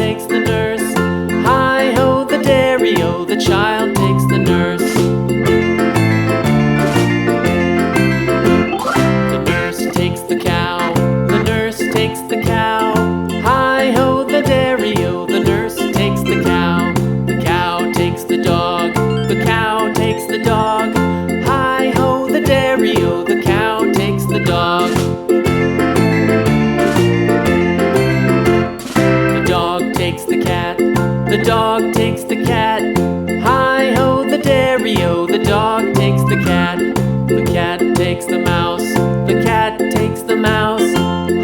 takes the nurse. Hi-ho, the dairy-o, the child takes the nurse. The nurse takes the cow, the nurse takes the cow. Hi-ho, the dairy-o, the nurse takes the cow. The cow takes the dog, the cow takes the dog. Hi-ho, the dairy-o, the cow takes the dog. The dog takes the cat, the dog takes the cat. Hi-ho, the dairy-o, the dog takes the cat. The cat takes the mouse, the cat takes the mouse.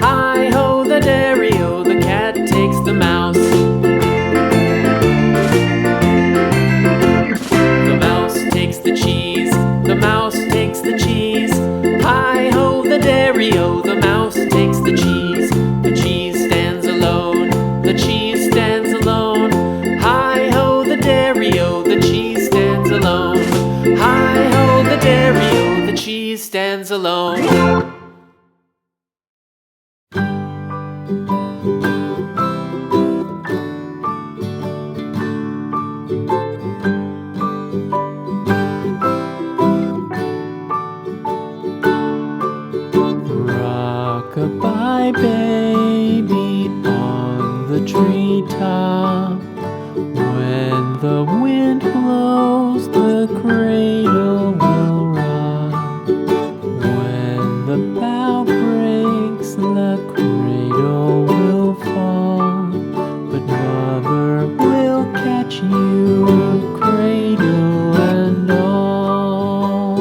Hi-ho, the dairy-o, the cat takes the mouse. The mouse takes the cheese, the mouse takes the cheese. Hi-ho, the dairy-o, the mouse takes the cheese. The cheese stands alone, the cheese stands alone. Hi-ho, the dairy-o, the cheese stands alone. Hi-ho, the dairy-o, the cheese stands alone. Rock-a-bye baby on the treetop. When the wind blows, the cradle will rock. When the bough breaks, the cradle will fall. But mother will catch you, cradle and all.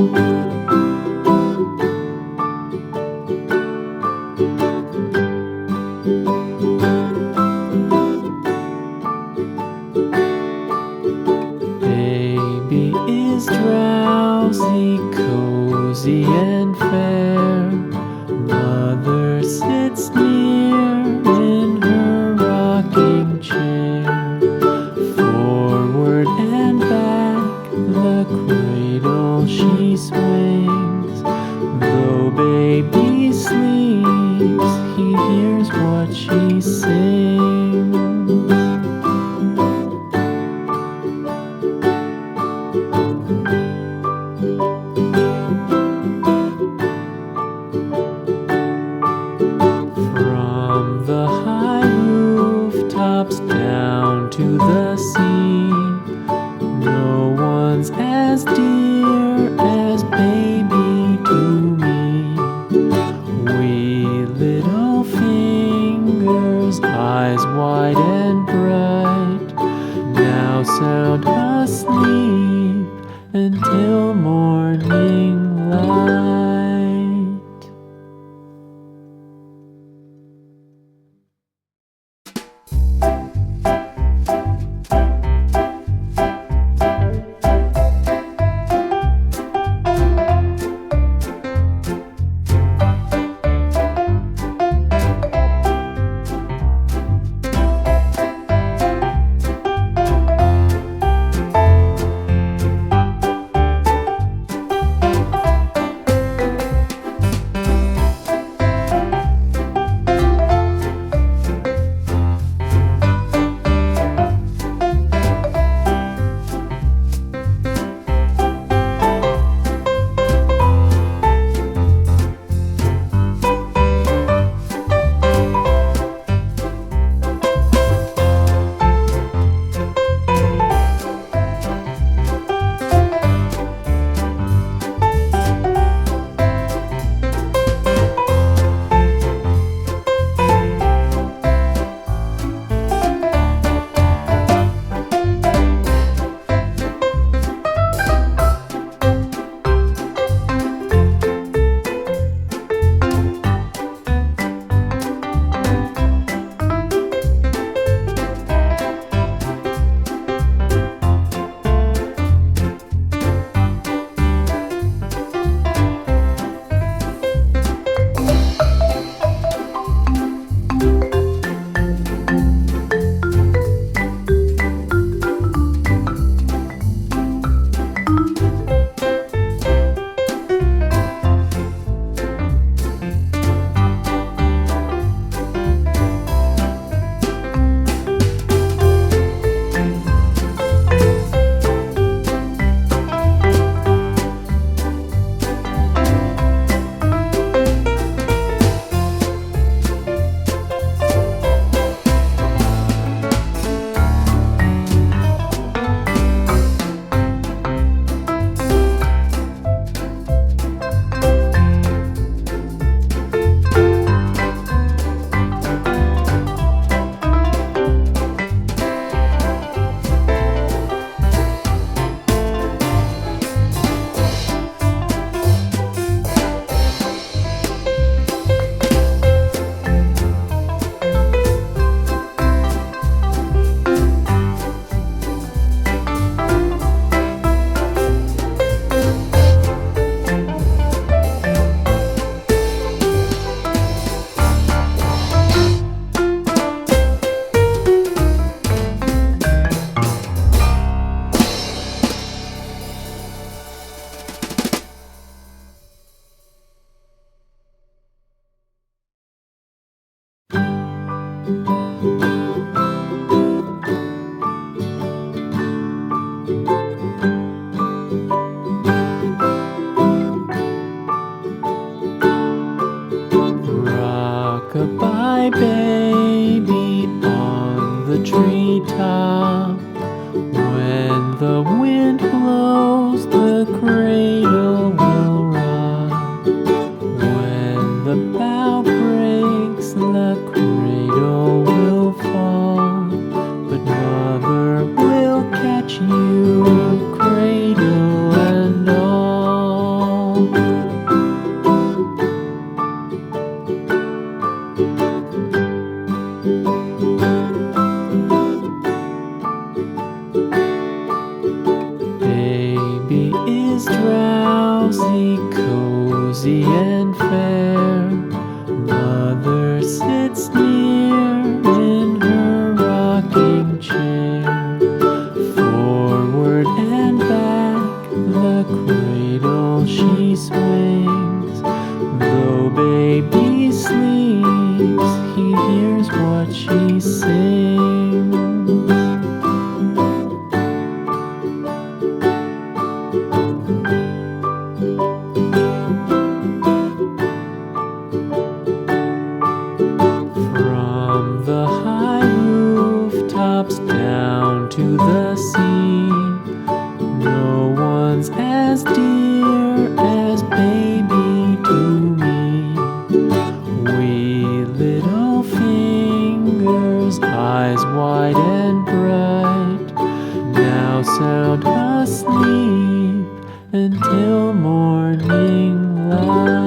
Baby is drowsy, cozy and fair. Mother sits near in her rocking chair. Forward and back, the cradle she swings. Though baby sleeps, he hears what she sings. From the high rooftops down to the sea, no one's as dear as baby to me. Wee little fingers, eyes wide and bright, now sound asleep until morning light. treetop. When the wind blows, the cradle will rock. When the bough breaks, the cradle will fall. But Mother will catch you, cradle and all. Baby is drowsy, cozy and fair. Mother sits near in her rocking chair. Forward and back, the cradle she swings. Though baby sleeps, he hears what she sings. From the high rooftops down to the sea, no one's as dear as baby to me. Wee little fingers, eyes wide and bright, now sound asleep until morning light.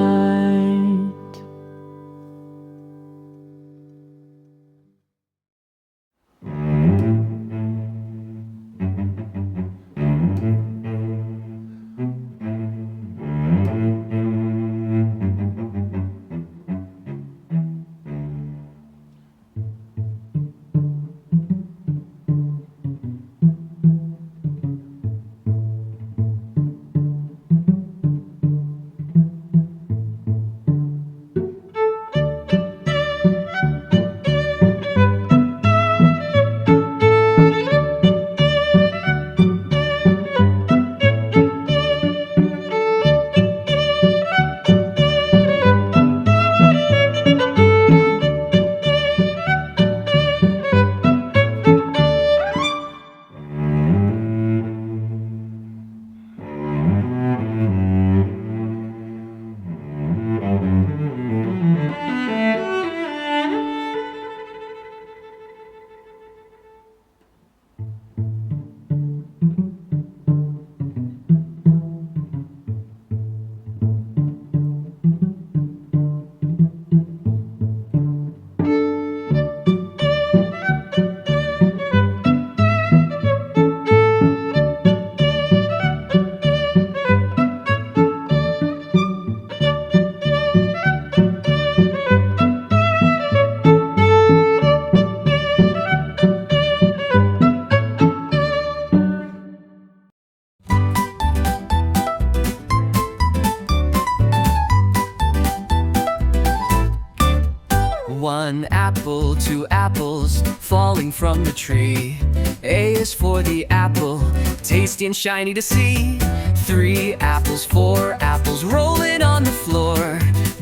One apple, two apples falling from the tree. A is for the apple, tasty and shiny to see. 3 apples, 4 apples rolling on the floor.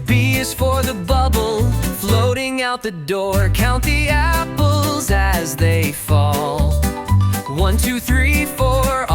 B is for the bubble floating out the door. Count the apples as they fall. 1, 2, 3, 4.